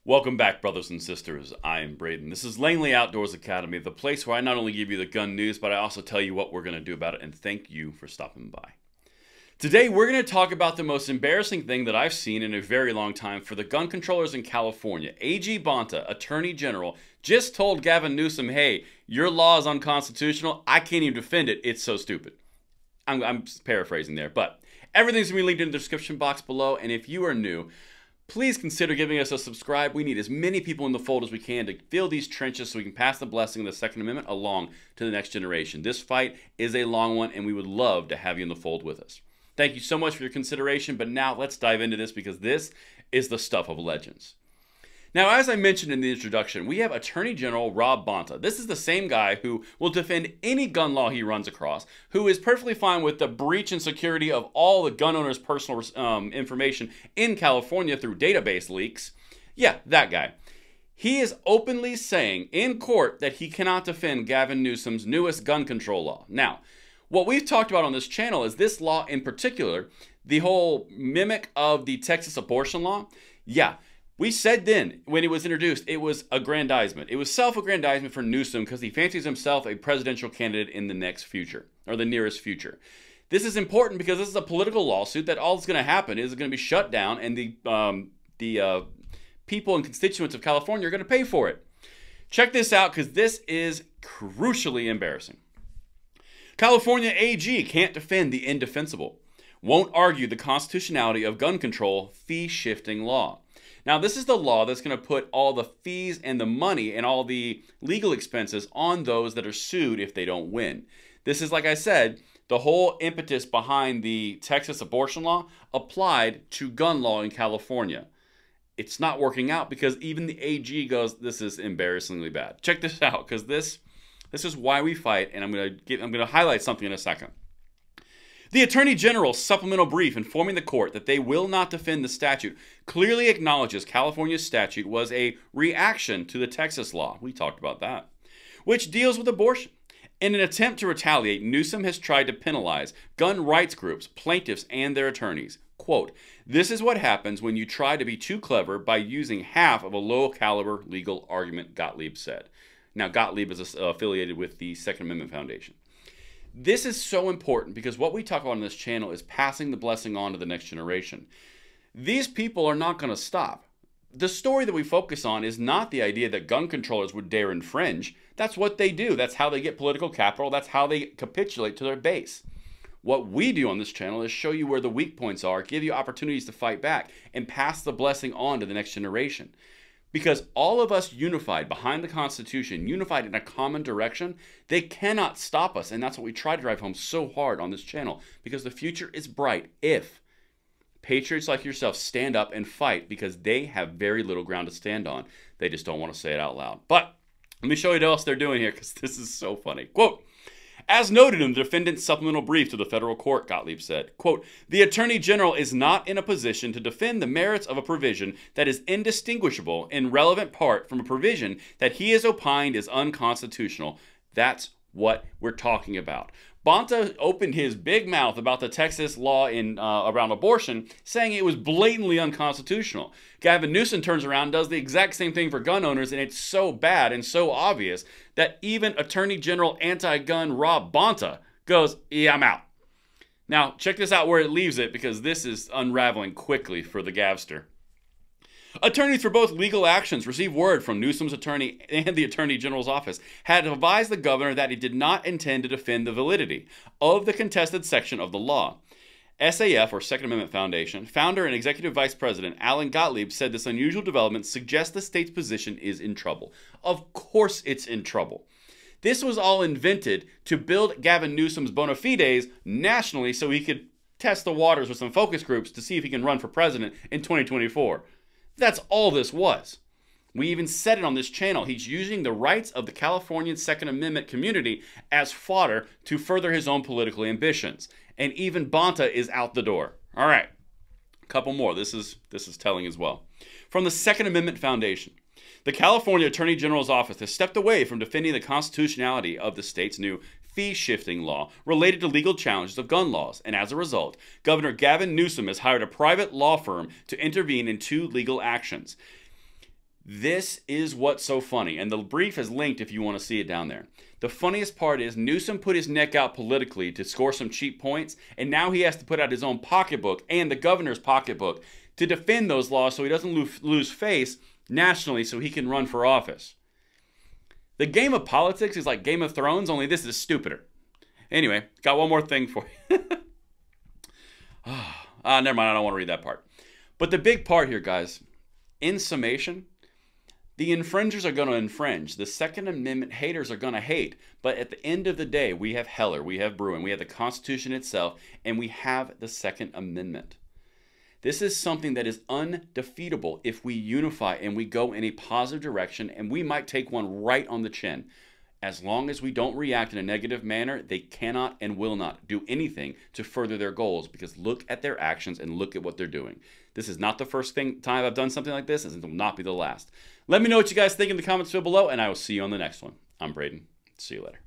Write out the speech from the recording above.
Welcome back, brothers and sisters. I am Braden. This is Langley Outdoors Academy, the place where I not only give you the gun news, but I also tell you what we're going to do about it, and thank you for stopping by. Today, we're going to talk about the most embarrassing thing that I've seen in a very long time for the gun controllers in California. AG Bonta, Attorney General, just told Gavin Newsom, hey, your law is unconstitutional. I can't even defend it. It's so stupid. I'm paraphrasing there, but everything's going to be linked in the description box below, and if you are new, please consider giving us a subscribe. We need as many people in the fold as we can to fill these trenches so we can pass the blessing of the Second Amendment along to the next generation. This fight is a long one, and we would love to have you in the fold with us. Thank you so much for your consideration, but now let's dive into this because this is the stuff of legends. Now, as I mentioned in the introduction, we have Attorney General Rob Bonta. This is the same guy who will defend any gun law he runs across, who is perfectly fine with the breach and security of all the gun owners' personal information in California through database leaks. Yeah, that guy. He is openly saying in court that he cannot defend Gavin Newsom's newest gun control law. Now, what we've talked about on this channel is this law in particular, the whole mimic of the Texas abortion law. Yeah. We said then, when it was introduced, it was aggrandizement. It was self-aggrandizement for Newsom because he fancies himself a presidential candidate in the next future, or the nearest future. This is important because this is a political lawsuit that all that's going to happen is going to be shut down, and the people and constituents of California are going to pay for it. Check this out because this is crucially embarrassing. California AG can't defend the indefensible. Won't argue the constitutionality of gun control fee-shifting law. Now, this is the law that's going to put all the fees and the money and all the legal expenses on those that are sued if they don't win. This is, like I said, the whole impetus behind the Texas abortion law applied to gun law in California. It's not working out because even the AG goes, this is embarrassingly bad. Check this out because this is why we fight, and I'm going to highlight something in a second. The Attorney General's supplemental brief informing the court that they will not defend the statute clearly acknowledges California's statute was a reaction to the Texas law, we talked about that, which deals with abortion. In an attempt to retaliate, Newsom has tried to penalize gun rights groups, plaintiffs, and their attorneys. Quote, this is what happens when you try to be too clever by using half of a low-caliber legal argument, Gottlieb said. Now, Gottlieb is affiliated with the Second Amendment Foundation. This is so important because what we talk about on this channel is passing the blessing on to the next generation. These people are not going to stop. The story that we focus on is not the idea that gun controllers would dare infringe. That's what they do. That's how they get political capital. That's how they capitulate to their base. What we do on this channel is show you where the weak points are, give you opportunities to fight back, and pass the blessing on to the next generation. Because all of us unified behind the Constitution, unified in a common direction, they cannot stop us. And that's what we try to drive home so hard on this channel. Because the future is bright if patriots like yourself stand up and fight because they have very little ground to stand on. They just don't want to say it out loud. But let me show you what else they're doing here because this is so funny. Quote, as noted in the defendant's supplemental brief to the federal court, Gottlieb said, quote, the Attorney General is not in a position to defend the merits of a provision that is indistinguishable in relevant part from a provision that he has opined is unconstitutional. That's what we're talking about. Bonta opened his big mouth about the Texas law around abortion, saying it was blatantly unconstitutional. Gavin Newsom turns around and does the exact same thing for gun owners, and it's so bad and so obvious that even Attorney General anti-gun Rob Bonta goes, yeah, I'm out. Now, check this out where it leaves it, because this is unraveling quickly for the Gavster. Attorneys for both legal actions received word from Newsom's attorney and the Attorney General's office had advised the governor that he did not intend to defend the validity of the contested section of the law. SAF, or Second Amendment Foundation, founder and executive vice president Alan Gottlieb said this unusual development suggests the state's position is in trouble. Of course it's in trouble. This was all invented to build Gavin Newsom's bona fides nationally so he could test the waters with some focus groups to see if he can run for president in 2024. That's all this was. We even said it on this channel. He's using the rights of the Californian Second Amendment community as fodder to further his own political ambitions. And even Bonta is out the door. All right, a couple more. This is telling as well. From the Second Amendment Foundation. The California Attorney General's office has stepped away from defending the constitutionality of the state's new fee-shifting law related to legal challenges of gun laws, and as a result, Governor Gavin Newsom has hired a private law firm to intervene in 2 legal actions. This is what's so funny, and the brief is linked if you want to see it down there. The funniest part is Newsom put his neck out politically to score some cheap points, and now he has to put out his own pocketbook and the governor's pocketbook to defend those laws so he doesn't lose face nationally so he can run for office. The game of politics is like Game of Thrones, only this is stupider. Anyway, got one more thing for you. Never mind, I don't want to read that part. But the big part here, guys, in summation, the infringers are going to infringe. The Second Amendment haters are going to hate. But at the end of the day, we have Heller, we have Bruin, we have the Constitution itself, and we have the Second Amendment. This is something that is undefeatable if we unify and we go in a positive direction, and we might take one right on the chin. As long as we don't react in a negative manner, they cannot and will not do anything to further their goals, because look at their actions and look at what they're doing. This is not the first time I've done something like this, and it will not be the last. Let me know what you guys think in the comments below, and I will see you on the next one. I'm Braden. See you later.